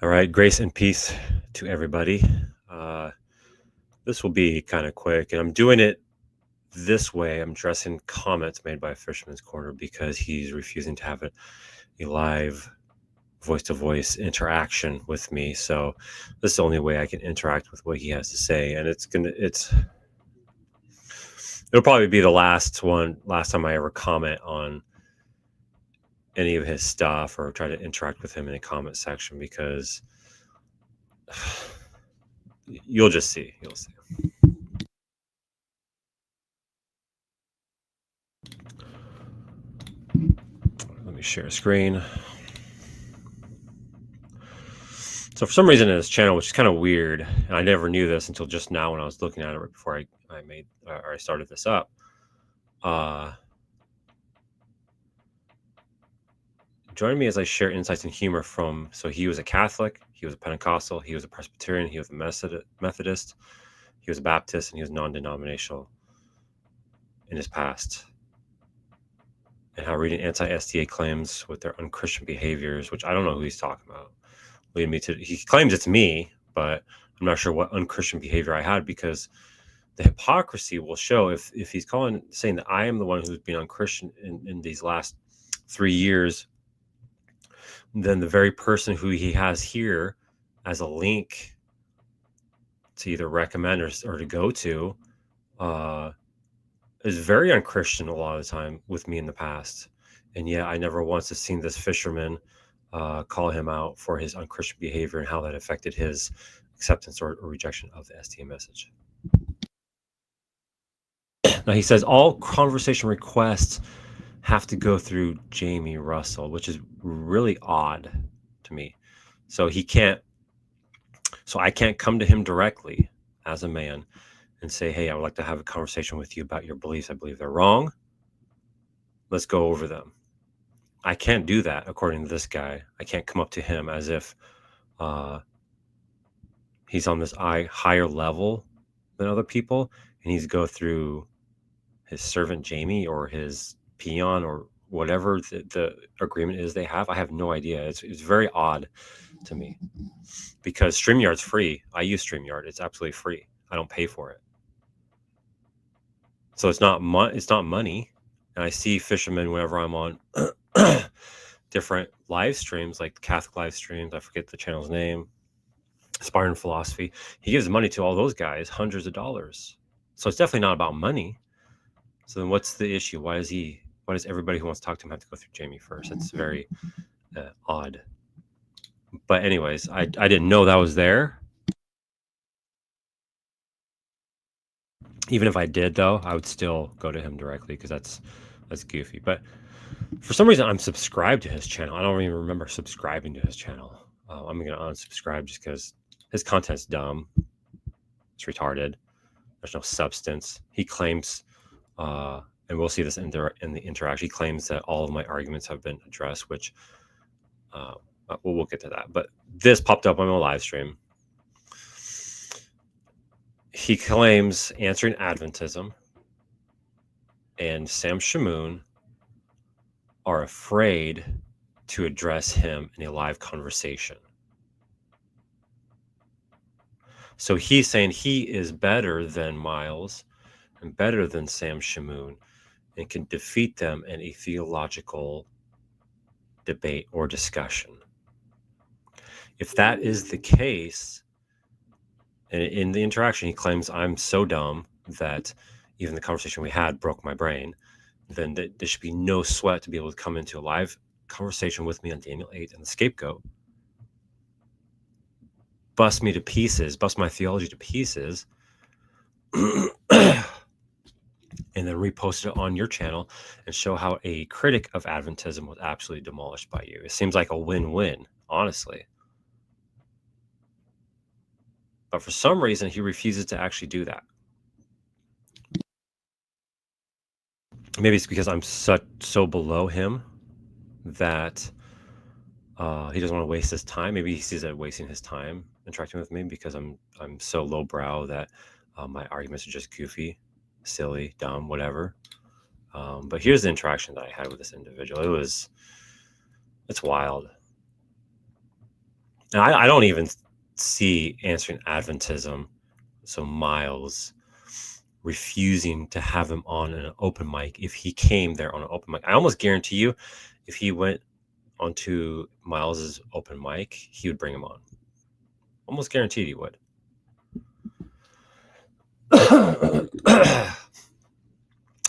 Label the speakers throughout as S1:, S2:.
S1: All right, grace and peace to everybody. Uh, this will be kind of quick, and I'm doing it this way. I'm addressing comments made by Fisherman's Corner because he's refusing to have a live voice-to-voice interaction with me. So this is the only way I can interact with what he has to say, and it'll probably be the last time I ever comment on any of his stuff or try to interact with him in a comment section because you'll see. Let me share a screen. So for some reason in his channel, which is kind of weird, and I never knew this until just now when I was looking at it right before I started this up. Join me as I share insights and humor from. So he was a Catholic, he was a Pentecostal, he was a Presbyterian, he was a Methodist, he was a Baptist, and he was non-denominational in his past. And how reading anti-SDA claims with their unchristian behaviors, which I don't know who he's talking about, leading me to. He claims it's me, but I'm not sure what unchristian behavior I had because the hypocrisy will show if he's saying that I am the one who's been unchristian in these last 3 years, then the very person who he has here as a link to either recommend or to go to is very unchristian a lot of the time with me in the past. And yet I never once have seen this fisherman call him out for his unchristian behavior and how that affected his acceptance or rejection of the STA message. Now he says all conversation requests have to go through Jamie Russell, which is really odd to me. So I can't come to him directly as a man and say, hey, I would like to have a conversation with you about your beliefs. I believe they're wrong. Let's go over them. I can't do that according to this guy. I can't come up to him as if he's on this higher level than other people, and he's go through his servant Jamie or his peon or whatever the agreement is they have. I have no idea. It's very odd to me because StreamYard's free. I use StreamYard. It's absolutely free. I don't pay for it. So it's not money. And I see fishermen whenever I'm on different live streams, like Catholic live streams. I forget the channel's name. Spartan Philosophy. He gives money to all those guys, hundreds of dollars. So it's definitely not about money. So then what's the issue? Why does everybody who wants to talk to him have to go through Jamie first? It's very odd. But anyways, I didn't know that was there. Even if I did, though, I would still go to him directly because that's goofy. But for some reason, I'm subscribed to his channel. I don't even remember subscribing to his channel. I'm going to unsubscribe just because his content's dumb. It's retarded. There's no substance. He claims, and we'll see this in the interaction, he claims that all of my arguments have been addressed, which we'll get to that. But this popped up on my live stream. He claims Answering Adventism and Sam Shamoun are afraid to address him in a live conversation. So he's saying he is better than Miles and better than Sam Shamoun and can defeat them in a theological debate or discussion. If that is the case, and in the interaction he claims I'm so dumb that even the conversation we had broke my brain, then there should be no sweat to be able to come into a live conversation with me on Daniel 8 and the scapegoat, bust me to pieces, bust my theology to pieces, and then repost it on your channel and show how a critic of Adventism was absolutely demolished by you. It seems like a win-win, honestly. But for some reason, he refuses to actually do that. Maybe it's because I'm so below him that he doesn't want to waste his time. Maybe he sees it wasting his time interacting with me because I'm so lowbrow that my arguments are just goofy, silly, dumb, whatever. But here's the interaction that I had with this individual. It's wild. And I don't even see Answering Adventism, so Miles, refusing to have him on an open mic if he came there on an open mic. I almost guarantee you, if he went onto Miles's open mic, he would bring him on. Almost guaranteed he would.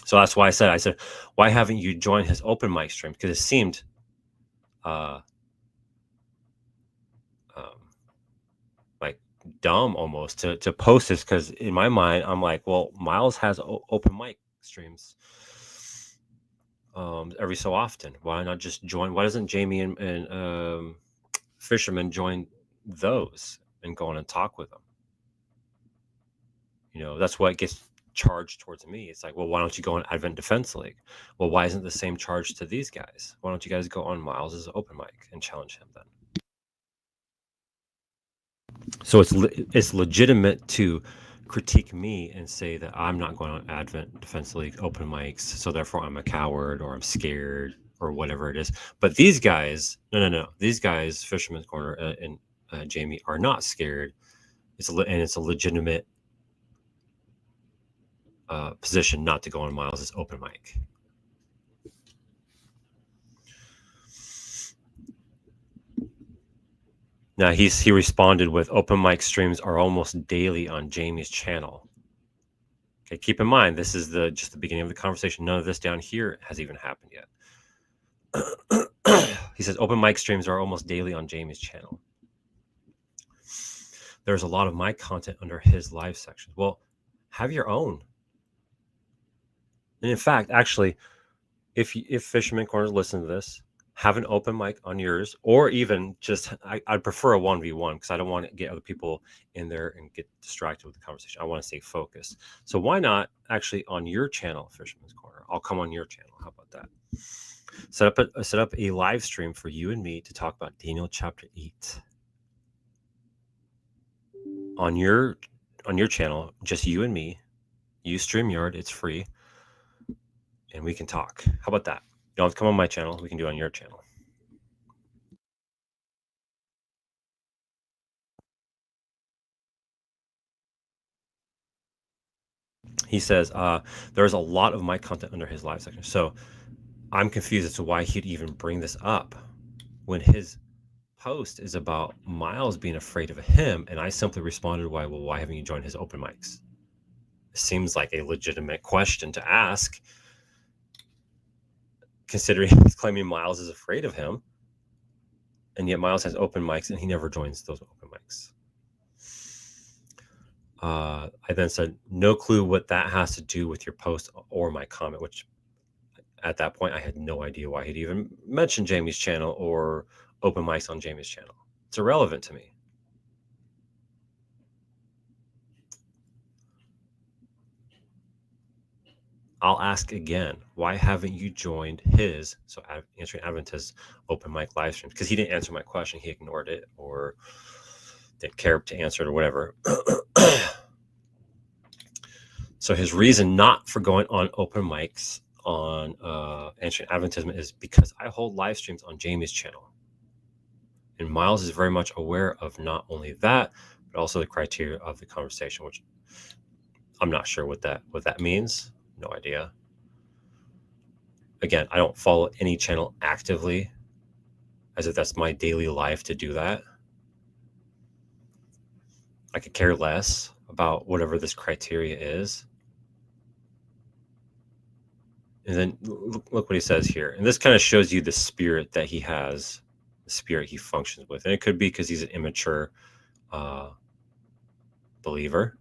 S1: So that's why I said, why haven't you joined his open mic stream? Because it seemed like dumb almost to post this, because in my mind I'm like, well, Miles has open mic streams every so often. Why not just join? Why doesn't Jamie and Fisherman join those and go on and talk with them? That's what gets charged towards me. It's like, well, why don't you go on Advent Defense League? Well, why isn't the same charge to these guys? Why don't you guys go on Miles's open mic and challenge him then? So it's legitimate to critique me and say that I'm not going on Advent Defense League open mics, so therefore I'm a coward or I'm scared or whatever it is. But these guys, no. These guys, Fisherman's Corner and Jamie, are not scared. It's a legitimate position not to go on Miles's open mic. Now he responded with, open mic streams are almost daily on Jamie's channel. Okay, keep in mind, this is just the beginning of the conversation. None of this down here has even happened yet. He says open mic streams are almost daily on Jamie's channel. There's a lot of my content under his live section. Well, have your own. And in fact, actually, if Fisherman Corners listen to this, have an open mic on yours, or even just, I'd prefer a 1v1 because I don't want to get other people in there and get distracted with the conversation. I want to stay focused. So why not actually on your channel, Fisherman's Corner? I'll come on your channel. How about that? Set up a live stream for you and me to talk about Daniel chapter 8 on your channel, just you and me. Use StreamYard, it's free, and we can talk. How about that? You don't have to come on my channel. We can do it on your channel. He says, there's a lot of my content under his live section. So I'm confused as to why he'd even bring this up when his post is about Miles being afraid of him. And I simply responded, why haven't you joined his open mics? It seems like a legitimate question to ask, considering he's claiming Miles is afraid of him. And yet Miles has open mics and he never joins those open mics. I then said, no clue what that has to do with your post or my comment, which at that point I had no idea why he'd even mentioned Jamie's channel or open mics on Jamie's channel. It's irrelevant to me. I'll ask again, why haven't you joined his, so Answering Adventist open mic live streams? Because he didn't answer my question. He ignored it or didn't care to answer it or whatever. So his reason not for going on open mics on Answering Adventism is because I hold live streams on Jamie's channel. And Miles is very much aware of not only that, but also the criteria of the conversation, which I'm not sure what that means. No idea. Again, I don't follow any channel actively, as if that's my daily life to do that. I could care less about whatever this criteria is. And then look what he says here. And this kind of shows you the spirit that he has, the spirit he functions with. And it could be because he's an immature believer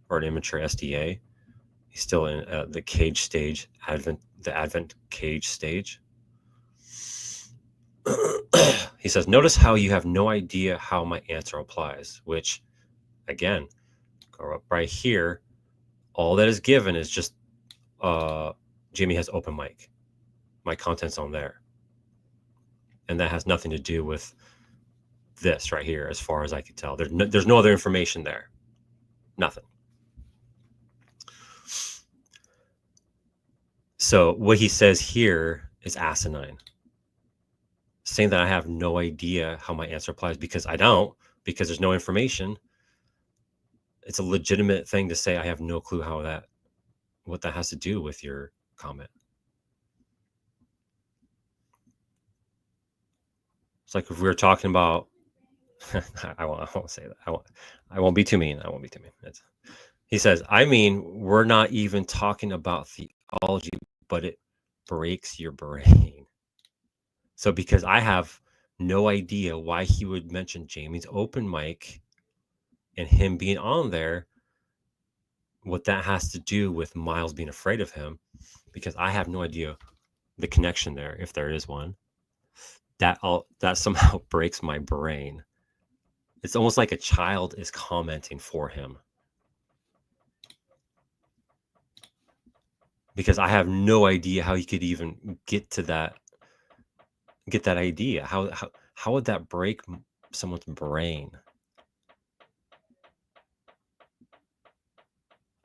S1: or an immature SDA. He's still in the cage stage, the Advent cage stage. He says, notice how you have no idea how my answer applies, which, again, go up right here. All that is given is just Jamie has open mic. My content's on there. And that has nothing to do with this right here, as far as I can tell. There's no other information there. Nothing. So what he says here is asinine. saying that I have no idea how my answer applies because I don't, because there's no information. It's a legitimate thing to say I have no clue what that has to do with your comment. It's like if we were talking about, I won't say that. I won't be too mean. I won't be too mean. He says, I mean, we're not even talking about theology, but it breaks your brain. So because I have no idea why he would mention Jamie's open mic and him being on there, what that has to do with Miles being afraid of him, because I have no idea the connection there, if there is one, that somehow breaks my brain. It's almost like a child is commenting for him. Because I have no idea how he could even get that idea. How would that break someone's brain?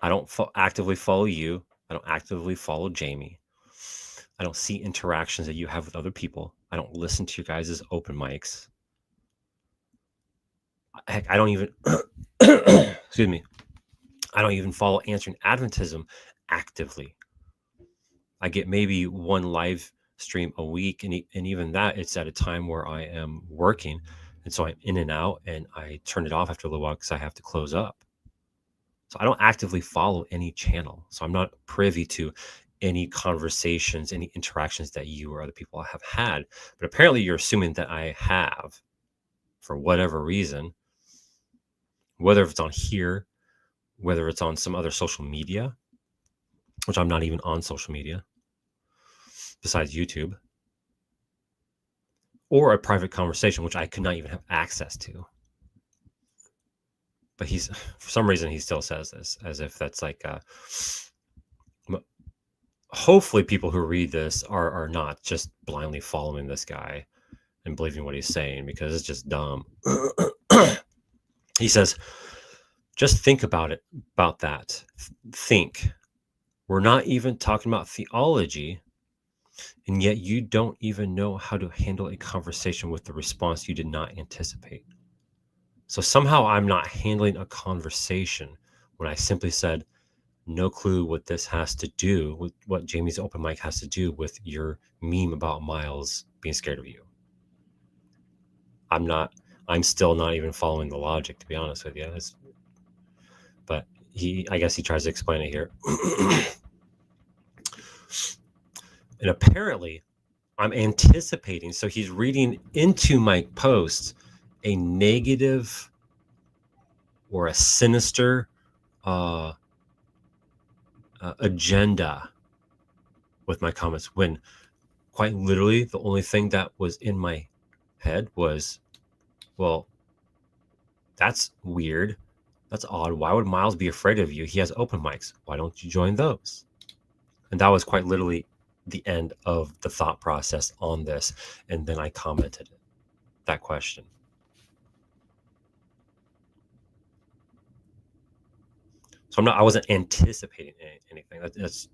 S1: I don't actively follow you. I don't actively follow Jamie. I don't see interactions that you have with other people. I don't listen to your guys' open mics. Heck, I don't even excuse me. I don't even follow Answering Adventism actively. I get maybe one live stream a week, and even that, it's at a time where I am working, and so I'm in and out, and I turn it off after a little while because I have to close up. So I don't actively follow any channel, so I'm not privy to any conversations, any interactions that you or other people have had. But apparently you're assuming that I have, for whatever reason, whether it's on here, whether it's on some other social media, which I'm not even on social media besides YouTube, or a private conversation, which I could not even have access to. But for some reason, he still says this as if that's like, hopefully people who read this are not just blindly following this guy and believing what he's saying, because it's just dumb. He says, just think about that. Think. We're not even talking about theology, and yet you don't even know how to handle a conversation with the response you did not anticipate. So somehow I'm not handling a conversation when I simply said, no clue what this has to do with what Jamie's open mic has to do with your meme about Miles being scared of you. I'm still not even following the logic, to be honest with you. But I guess he tries to explain it here. And apparently I'm anticipating, so he's reading into my post a negative or a sinister agenda with my comments, when quite literally the only thing that was in my head was, well, that's weird. That's odd. Why would Miles be afraid of you? He has open mics. Why don't you join those? And that was quite literally the end of the thought process on this. And then I commented that question. So I wasn't anticipating anything. It's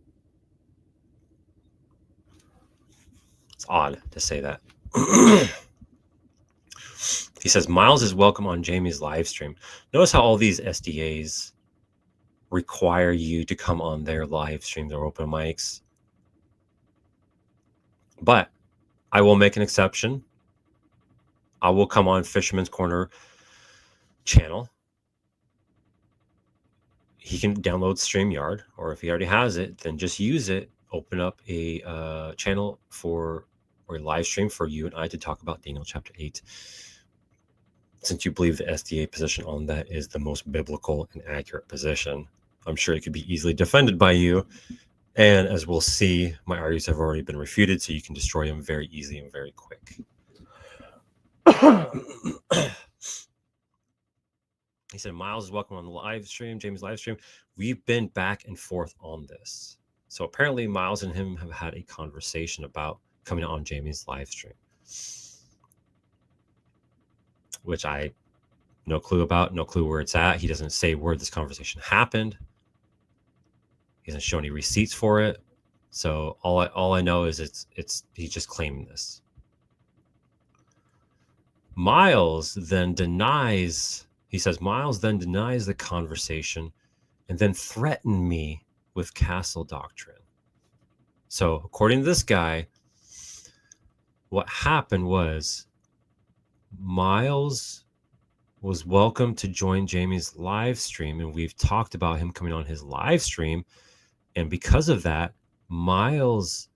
S1: odd to say that. He says, Miles is welcome on Jamie's live stream. Notice how all these SDAs require you to come on their live stream, their open mics. But I will make an exception. I will come on Fisherman's Corner channel. He can download StreamYard, or if he already has it, then just use it. Open up a channel or a live stream for you and I to talk about Daniel chapter 8. Since you believe the SDA position on that is the most biblical and accurate position, I'm sure it could be easily defended by you. And as we'll see, my arguments have already been refuted, so you can destroy them very easily and very quick. He said, Miles is welcome on the live stream, Jamie's live stream. We've been back and forth on this. So apparently Miles and him have had a conversation about coming on Jamie's live stream, which I no clue about, no clue where it's at. He doesn't say where this conversation happened. He doesn't show any receipts for it. So all I know is he's just claiming this. Miles then denies the conversation and then threatened me with castle doctrine. So according to this guy, what happened was Miles was welcome to join Jamie's live stream, and we've talked about him coming on his live stream, and because of that, Miles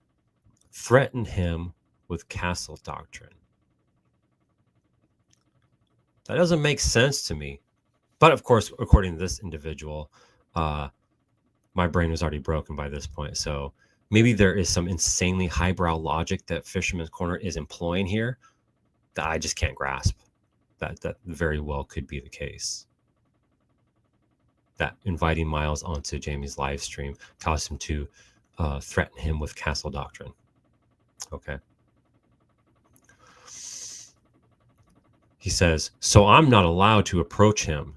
S1: threatened him with castle doctrine. That doesn't make sense to me. But of course, according to this individual, my brain was already broken by this point. So maybe there is some insanely highbrow logic that Fisherman's Corner is employing here that I just can't grasp. That very well could be the case. That inviting Miles onto Jamie's live stream caused him to threaten him with castle doctrine. Okay. He says, so I'm not allowed to approach him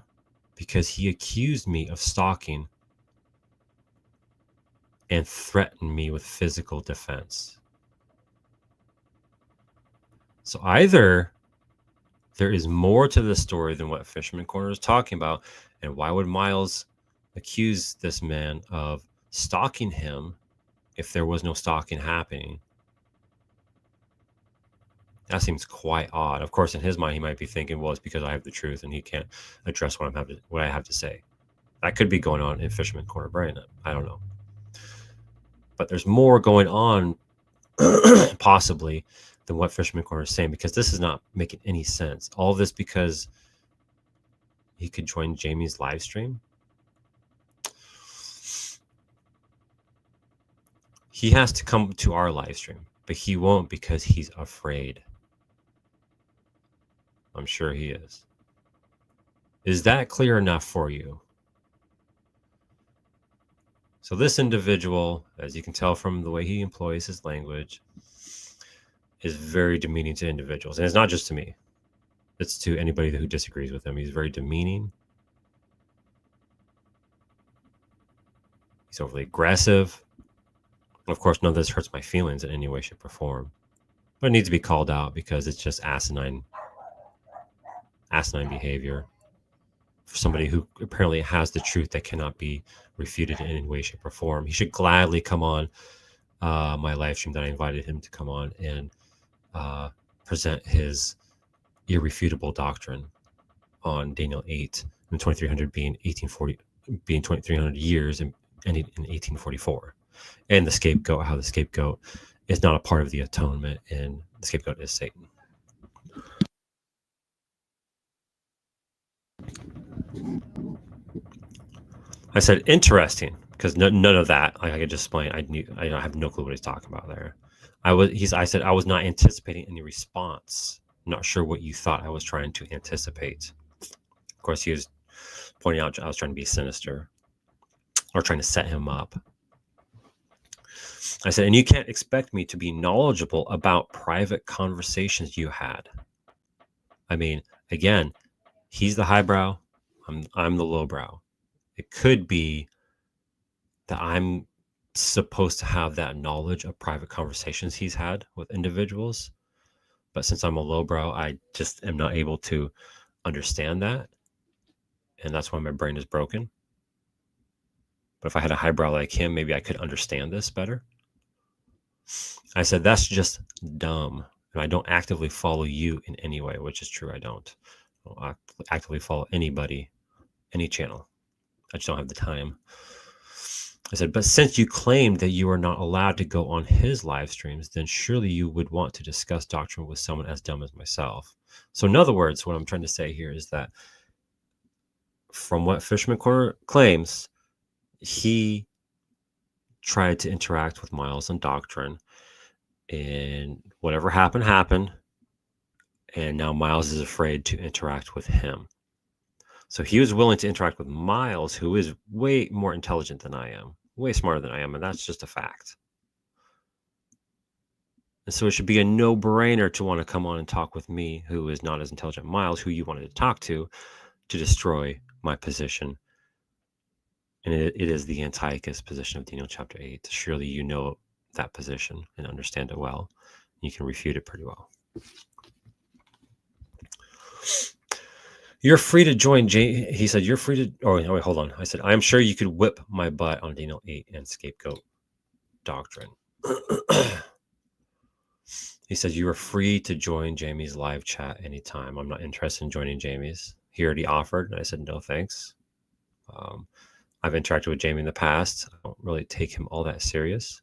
S1: because he accused me of stalking and threatened me with physical defense. So either there is more to the story than what Fisherman Corner is talking about, and why would Miles accuse this man of stalking him if there was no stalking happening? That seems quite odd. Of course, in his mind, he might be thinking, well, it's because I have the truth and he can't address what I have to say. That could be going on in Fisherman Corner brain. I don't know. But there's more going on, possibly, than what Fisherman Corner is saying, because this is not making any sense. All of this because he could join Jamie's live stream. He has to come to our live stream, but he won't because he's afraid. I'm sure he is. Is that clear enough for you? So this individual, as you can tell from the way he employs his language, is very demeaning to individuals. And it's not just to me. It's to anybody who disagrees with him. He's very demeaning. He's overly aggressive. Of course, none of this hurts my feelings in any way, shape, or form. But it needs to be called out because it's just asinine behavior for somebody who apparently has the truth that cannot be refuted in any way, shape, or form. He should gladly come on my live stream that I invited him to come on and present his irrefutable doctrine on Daniel 8 and 2300 being 2300 years and ending in 1844. And the scapegoat, how the scapegoat is not a part of the atonement, and the scapegoat is Satan. I said interesting because none of that. Like I could just explain. I have no clue what he's talking about there. I said I was not anticipating any response. I'm not sure what you thought I was trying to anticipate. Of course, he was pointing out I was trying to be sinister or trying to set him up. I said, and you can't expect me to be knowledgeable about private conversations you had. I mean, again, he's the highbrow. I'm the lowbrow. It could be that I'm supposed to have that knowledge of private conversations he's had with individuals. But since I'm a lowbrow, I just am not able to understand that. And that's why my brain is broken. But if I had a highbrow like him, maybe I could understand this better. I said, that's just dumb. And I don't actively follow you in any way, which is true. I don't actively follow anybody, any channel. I just don't have the time. I said, but since you claimed that you are not allowed to go on his live streams, then surely you would want to discuss doctrine with someone as dumb as myself. So in other words, what I'm trying to say here is that from what Fisherman Corner claims, he tried to interact with Miles on doctrine, and whatever happened. And now Miles is afraid to interact with him. So he was willing to interact with Miles, who is way more intelligent than I am, way smarter than I am, and that's just a fact. And so it should be a no-brainer to want to come on and talk with me, who is not as intelligent as Miles, who you wanted to talk to destroy my position. And it is the Antiochus position of Daniel chapter 8. Surely you know that position and understand it well. You can refute it pretty well. You're free to join he said, you're free to, oh, no, wait, hold on. I said, I'm sure you could whip my butt on Daniel 8 and scapegoat doctrine. He said, you are free to join Jamie's live chat anytime. I'm not interested in joining Jamie's. He already offered, and I said, no, thanks. I've interacted with Jamie in the past. I don't really take him all that serious.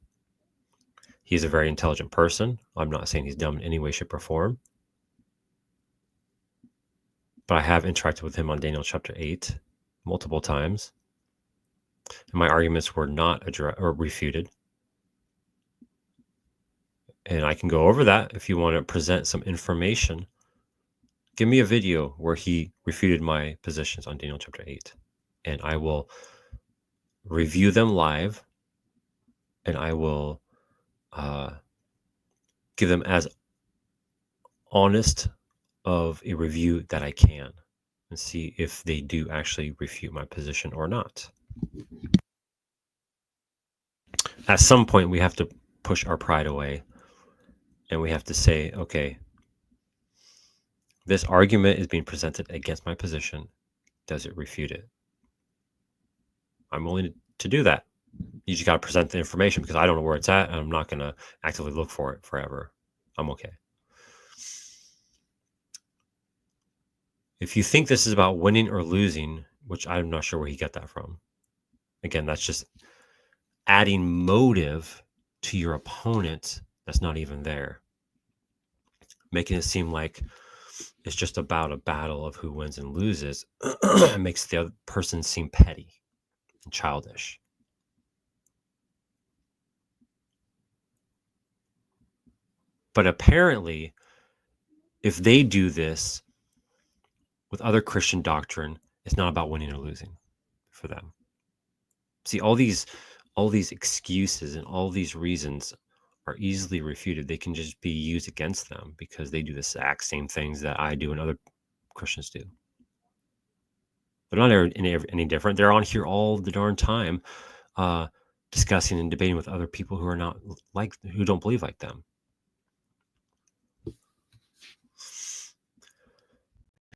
S1: He's a very intelligent person. I'm not saying he's dumb in any way, shape, or form. But I have interacted with him on Daniel chapter 8 multiple times. And my arguments were not refuted. And I can go over that if you want to present some information. Give me a video where he refuted my positions on Daniel chapter 8. And I will review them live. And I will give them as honest of a review that I can and see if they do actually refute my position or not. At some point, we have to push our pride away and we have to say, okay, this argument is being presented against my position. Does it refute it? I'm willing to do that. You just got to present the information because I don't know where it's at and I'm not going to actively look for it forever. I'm okay. If you think this is about winning or losing, which I'm not sure where he got that from. Again, that's just adding motive to your opponent that's not even there. Making it seem like it's just about a battle of who wins and loses. It makes the other person seem petty and childish. But apparently, if they do this with other Christian doctrine, it's not about winning or losing for them. See, all these excuses and all these reasons are easily refuted. They can just be used against them because they do the exact same things that I do and other Christians do. They're not any different. They're on here all the darn time discussing and debating with other people who are not who don't believe like them.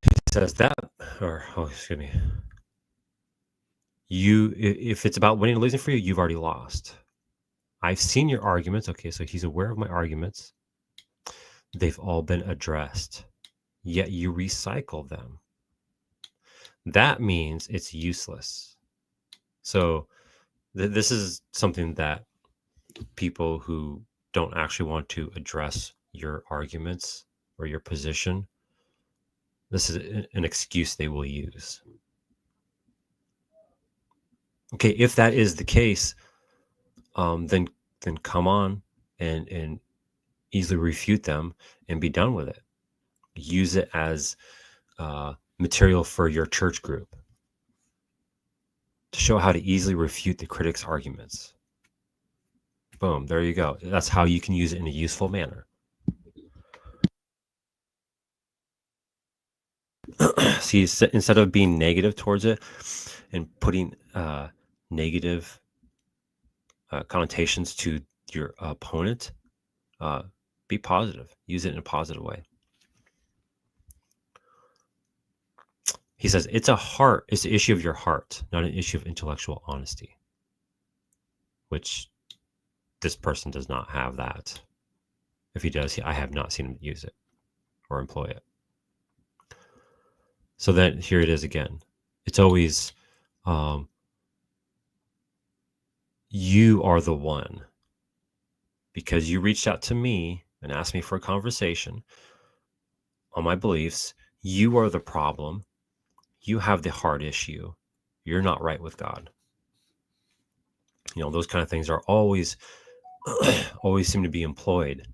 S1: He says that, excuse me. If it's about winning or losing for you, you've already lost. I've seen your arguments. Okay, so he's aware of my arguments. They've all been addressed, yet you recycle them. That means it's useless. So this is something that people who don't actually want to address your arguments or your position, this is an excuse they will use. Okay, if that is the case, then come on and easily refute them and be done with it. Use it as material for your church group to show how to easily refute the critics' arguments. Boom, there you go. That's how you can use it in a useful manner. See, instead of being negative towards it and putting negative connotations to your opponent, be positive. Use it in a positive way. He says it's an issue of your heart, not an issue of intellectual honesty, which this person does not have that. If he does, I have not seen him use it or employ it. So then here it is again. It's always you are the one, because you reached out to me and asked me for a conversation on my beliefs. You are the problem. You have the heart issue. You're not right with God. Those kind of things are always seem to be employed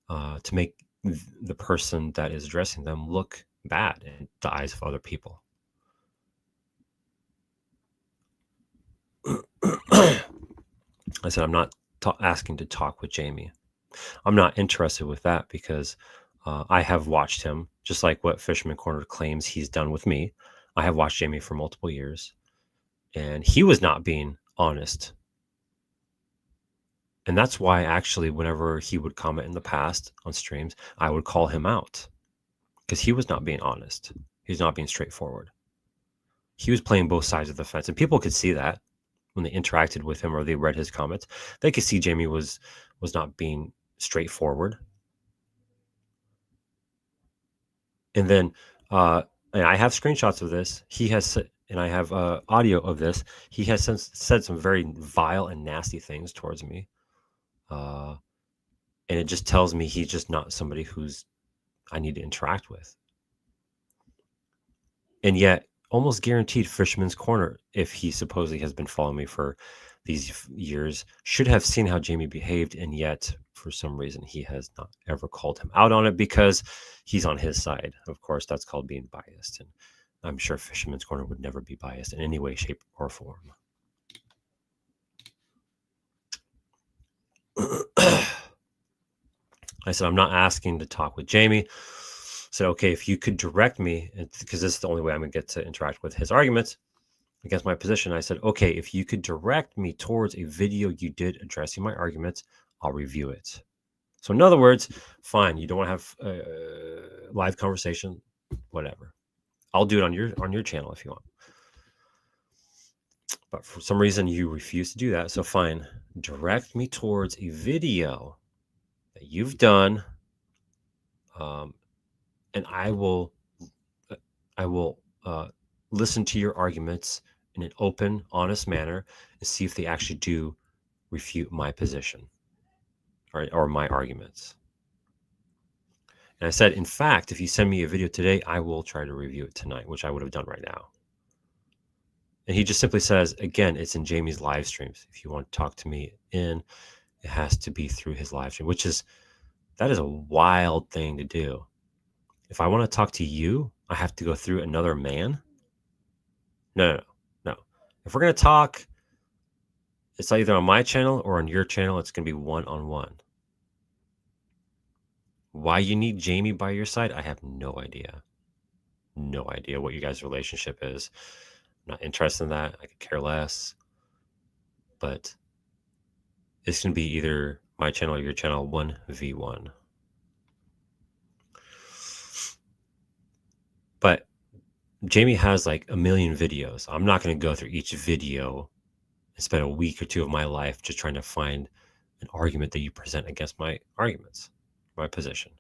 S1: to make the person that is addressing them look bad in the eyes of other people. I said, I'm not asking to talk with Jamie. I'm not interested with that because I have watched him, just like what Fisherman Corner claims he's done with me. I have watched Jamie for multiple years, and he was not being honest. And that's why actually whenever he would comment in the past on streams, I would call him out because he was not being honest. He's not being straightforward. He was playing both sides of the fence, and people could see that when they interacted with him or they read his comments. They could see Jamie was not being straightforward. And then, and I have screenshots of this. He has, and I have audio of this. He has said some very vile and nasty things towards me. And it just tells me he's just not somebody who's I need to interact with. And yet, almost guaranteed Fisherman's Corner, if he supposedly has been following me for these years, should have seen how Jamie behaved, and yet for some reason he has not ever called him out on it because he's on his side. Of course, that's called being biased, and I'm sure Fisherman's Corner would never be biased in any way, shape, or form. I said, I'm not asking to talk with Jamie. I said, okay, if you could direct me, because this is the only way I'm going to get to interact with his arguments against my position. I said, okay, if you could direct me towards a video you did addressing my arguments, I'll review it. So in other words, fine, you don't want to have a live conversation, whatever. I'll do it on your channel if you want. But for some reason, you refuse to do that. So fine, direct me towards a video that you've done, and I will listen to your arguments in an open, honest manner and see if they actually do refute my position or my arguments. And I said, in fact, if you send me a video today, I will try to review it tonight, which I would have done right now. And he just simply says, again, it's in Jamie's live streams. If you want to talk to me it has to be through his live stream, that is a wild thing to do. If I want to talk to you, I have to go through another man? No. If we're going to talk, it's either on my channel or on your channel. It's going to be one-on-one. Why you need Jamie by your side, I have no idea. No idea what you guys' relationship is. I'm not interested in that. I could care less. But it's going to be either my channel or your channel, 1v1. But Jamie has like a million videos. I'm not going to go through each video and spend a week or two of my life just trying to find an argument that you present against my arguments, my position.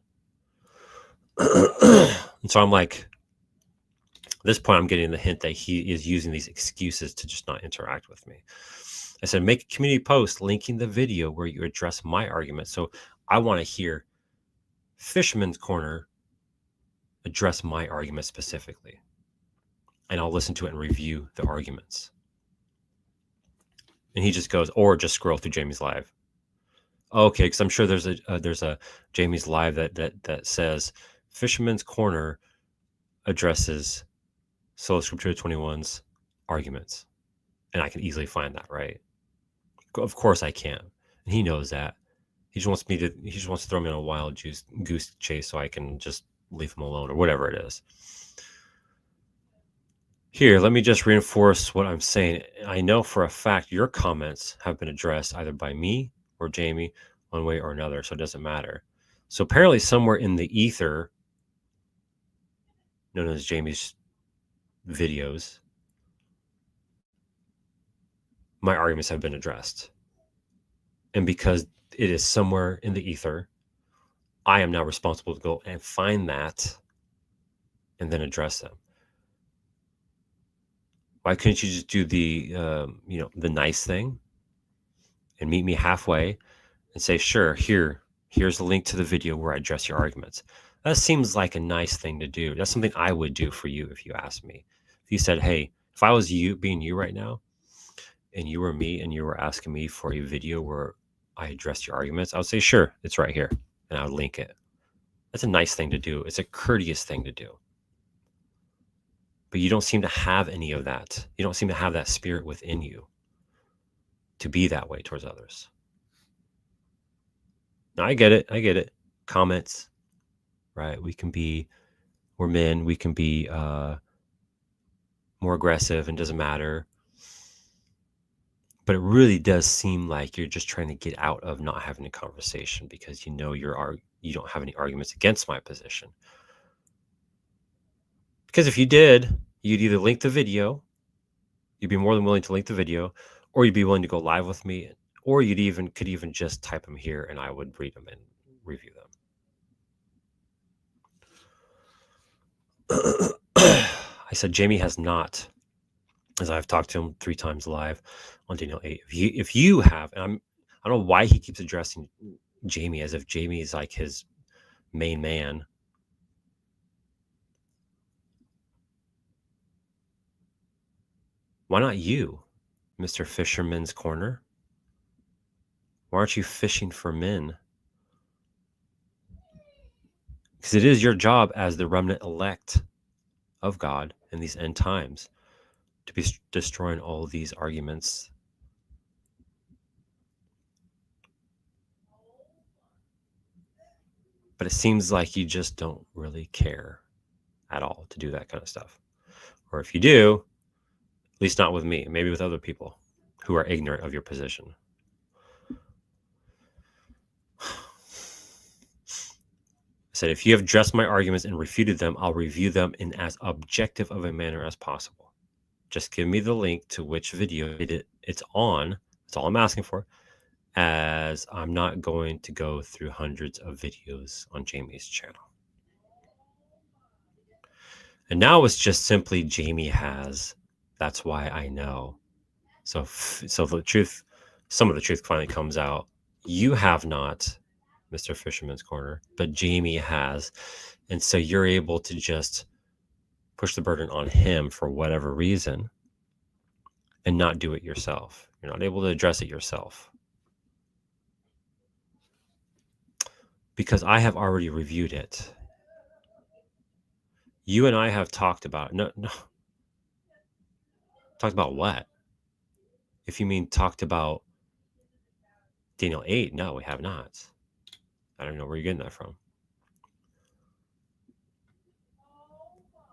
S1: And so I'm like, at this point, I'm getting the hint that he is using these excuses to just not interact with me. I said, make a community post linking the video where you address my argument. So I want to hear Fisherman's Corner address my argument specifically. And I'll listen to it and review the arguments. And he just goes, or just scroll through Jamie's live. Okay, because I'm sure there's a Jamie's live that says Fisherman's Corner addresses Sola Scriptura 21's arguments, and I can easily find that, right? Of course I can, and he knows that. He just wants to throw me on a wild goose chase so I can just leave him alone or whatever it is. Here, let me just reinforce what I'm saying. I know for a fact your comments have been addressed either by me or Jamie one way or another, so it doesn't matter. So apparently somewhere in the ether, known as Jamie's videos, my arguments have been addressed. And because it is somewhere in the ether, I am now responsible to go and find that and then address them. Why couldn't you just do the nice thing and meet me halfway and say, sure, here's the link to the video where I address your arguments. That seems like a nice thing to do. That's something I would do for you if you asked me. If you said, hey, if I was you being you right now and you were me and you were asking me for a video where I addressed your arguments, I would say, sure, it's right here. And I would link it. That's a nice thing to do. It's a courteous thing to do. But you don't seem to have any of that. You don't seem to have that spirit within you to be that way towards others. Now, I get it. Comments, right? We're men. We can be more aggressive and doesn't matter. But it really does seem like you're just trying to get out of not having a conversation because you don't have any arguments against my position. Because if you did, you'd either link the video, you'd be more than willing to link the video, or you'd be willing to go live with me, or could even just type them here and I would read them and review them. I said Jamie has not, as I've talked to him 3 times live on Daniel 8. If you have, and I don't know why he keeps addressing Jamie as if Jamie is like his main man. Why not you, Mr. Fisherman's Corner? Why aren't you fishing for men? Because it is your job as the remnant elect of God in these end times to be destroying all these arguments. But it seems like you just don't really care at all to do that kind of stuff. Or if you do, at least not with me, maybe with other people who are ignorant of your position. I said, if you have addressed my arguments and refuted them, I'll review them in as objective of a manner as possible. Just give me the link to which video it's on. That's all I'm asking for, as I'm not going to go through hundreds of videos on Jamie's channel. And now it's just simply Jamie has. That's why I know. So the truth, some of the truth finally comes out. You have not, Mr. Fisherman's Corner, but Jamie has. And so you're able to just push the burden on him for whatever reason and not do it yourself. You're not able to address it yourself. Because I have already reviewed it. You and I have talked about it. No. Talked about what? If you mean talked about Daniel 8, no, we have not. I don't know where you're getting that from.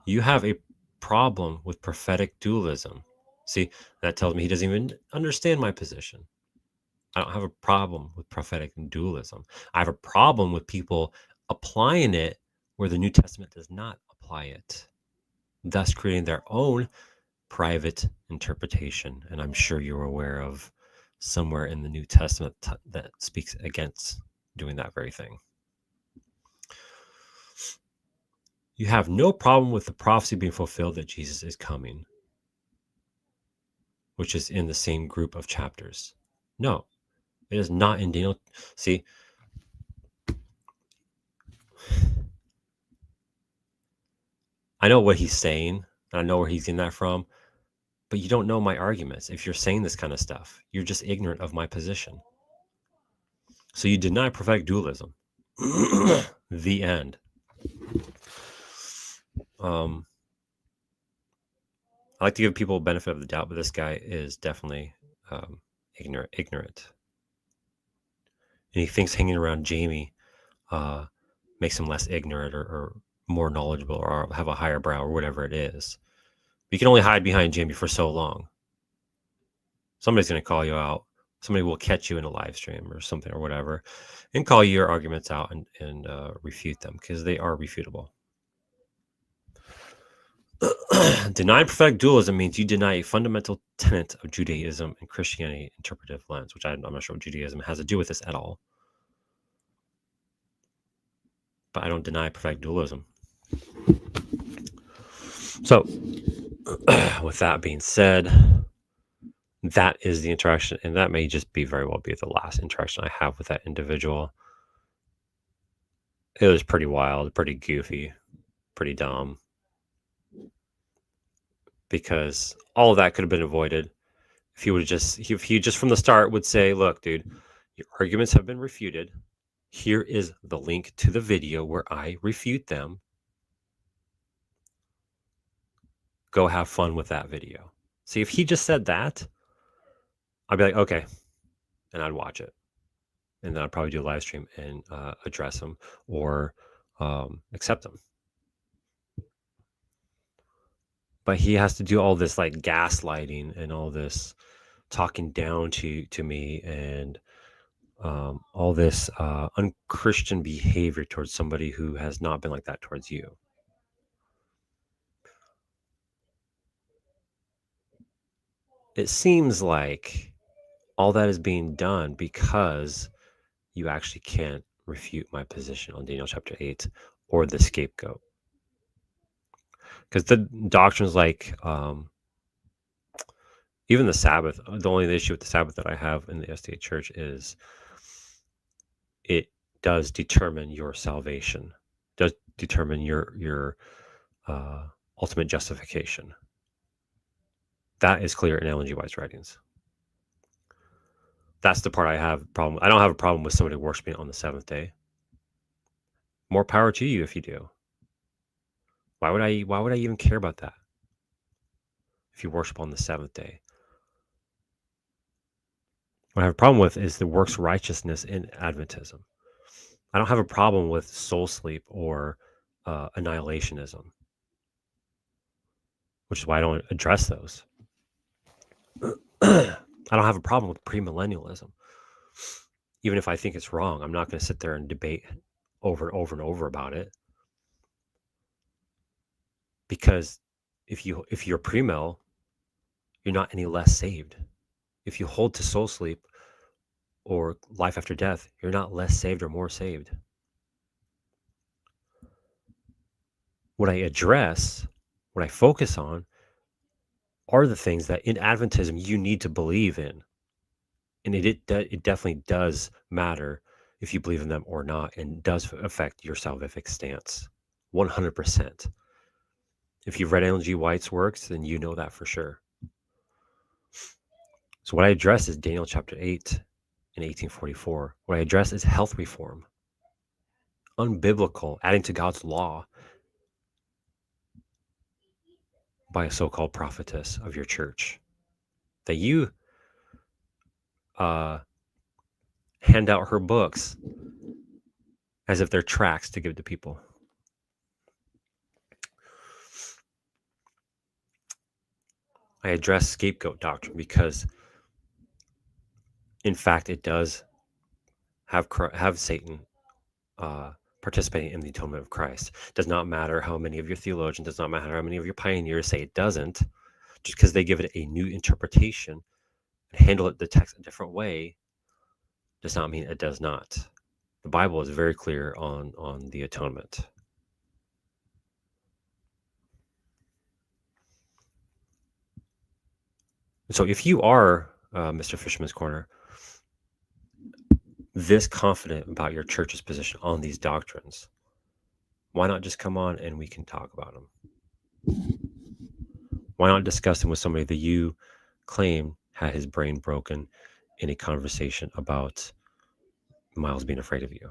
S1: You have a problem with prophetic dualism. See, that tells me he doesn't even understand my position. I don't have a problem with prophetic dualism. I have a problem with people applying it where the New Testament does not apply it, thus creating their own private interpretation. And I'm sure you're aware of somewhere in the New Testament that speaks against doing that very thing. You have no problem with the prophecy being fulfilled that Jesus is coming, which is in the same group of chapters. No, it is not in Daniel. See, I know what he's saying, and I know where he's getting that from, but you don't know my arguments. If you're saying this kind of stuff, you're just ignorant of my position. So you deny prophetic dualism. The end. I like to give people a benefit of the doubt, but this guy is definitely ignorant. And he thinks hanging around Jamie makes him less ignorant or more knowledgeable or have a higher brow or whatever it is. But you can only hide behind Jamie for so long. Somebody's going to call you out. Somebody will catch you in a live stream or something or whatever and call your arguments out and refute them because they are refutable. Denying prophetic dualism means you deny a fundamental tenet of Judaism and Christianity interpretive lens, which I'm not sure what Judaism has to do with this at all. But I don't deny prophetic dualism. So, with that being said, that is the interaction, and that may just very well be the last interaction I have with that individual. It was pretty wild, pretty goofy, pretty dumb. Because all of that could have been avoided if he just from the start would say, look, dude, your arguments have been refuted. Here is the link to the video where I refute them. Go have fun with that video. See, if he just said that, I'd be like, okay, and I'd watch it. And then I'd probably do a live stream and address him or accept him. But he has to do all this like gaslighting and all this talking down to me and all this unchristian behavior towards somebody who has not been like that towards you. it seems like all that is being done because you actually can't refute my position on Daniel chapter 8 or the scapegoat. Because the doctrines like even the Sabbath, the only issue with the Sabbath that I have in the SDA church is it does determine your salvation, does determine your ultimate justification. That is clear in Ellen G. White's writings. That's the part I have a problem. I don't have a problem with somebody worshiping on the seventh day. More power to you if you do. Why would I even care about that? If you worship on the seventh day. What I have a problem with is the works righteousness in Adventism. I don't have a problem with soul sleep or annihilationism, which is why I don't address those. I don't have a problem with premillennialism. Even if I think it's wrong, I'm not going to sit there and debate over and over and over about it. Because if you're premill, you're not any less saved. If you hold to soul sleep or life after death, you're not less saved or more saved. What I address, what I focus on, are the things that in Adventism you need to believe in. And it definitely does matter if you believe in them or not, and does affect your salvific stance 100%. If you've read Ellen G. White's works, then you know that for sure. So what I address is Daniel chapter 8 in 1844. What I address is health reform, unbiblical, adding to God's law by a so-called prophetess of your church, that you hand out her books as if they're tracts to give to people. I address scapegoat doctrine because, in fact, it does have Satan participating in the atonement of Christ. Does not matter how many of your theologians, does not matter how many of your pioneers say it doesn't, just because they give it a new interpretation and handle the text a different way, does not mean it does not. The Bible is very clear on the atonement. So if you are Mr. Fisherman's Corner, this confident about your church's position on these doctrines, why not just come on and we can talk about them? Why not discuss them with somebody that you claim had his brain broken in a conversation about Miles being afraid of you?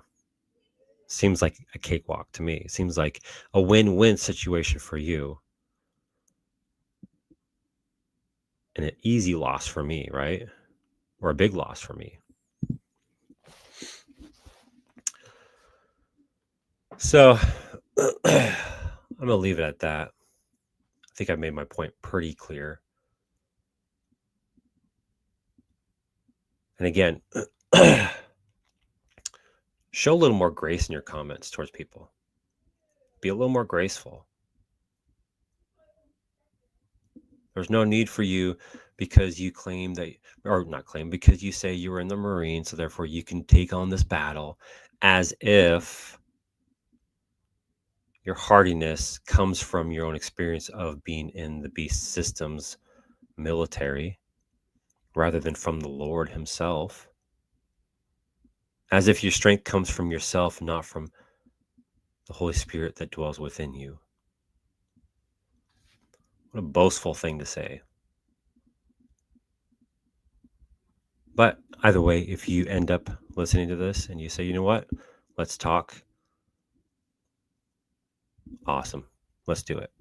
S1: Seems like a cakewalk to me. Seems like a win-win situation for you. And an easy loss for me, right? Or a big loss for me. So I'm going to leave it at that. I think I've made my point pretty clear. And again, show a little more grace in your comments towards people. Be a little more graceful. There's no need for you, because you claim that, or not claim, because you say you were in the Marines, so therefore you can take on this battle, as if your hardiness comes from your own experience of being in the beast system's military, rather than from the Lord himself. As if your strength comes from yourself, not from the Holy Spirit that dwells within you. What a boastful thing to say. But either way, if you end up listening to this and you say, you know what, let's talk, awesome, let's do it.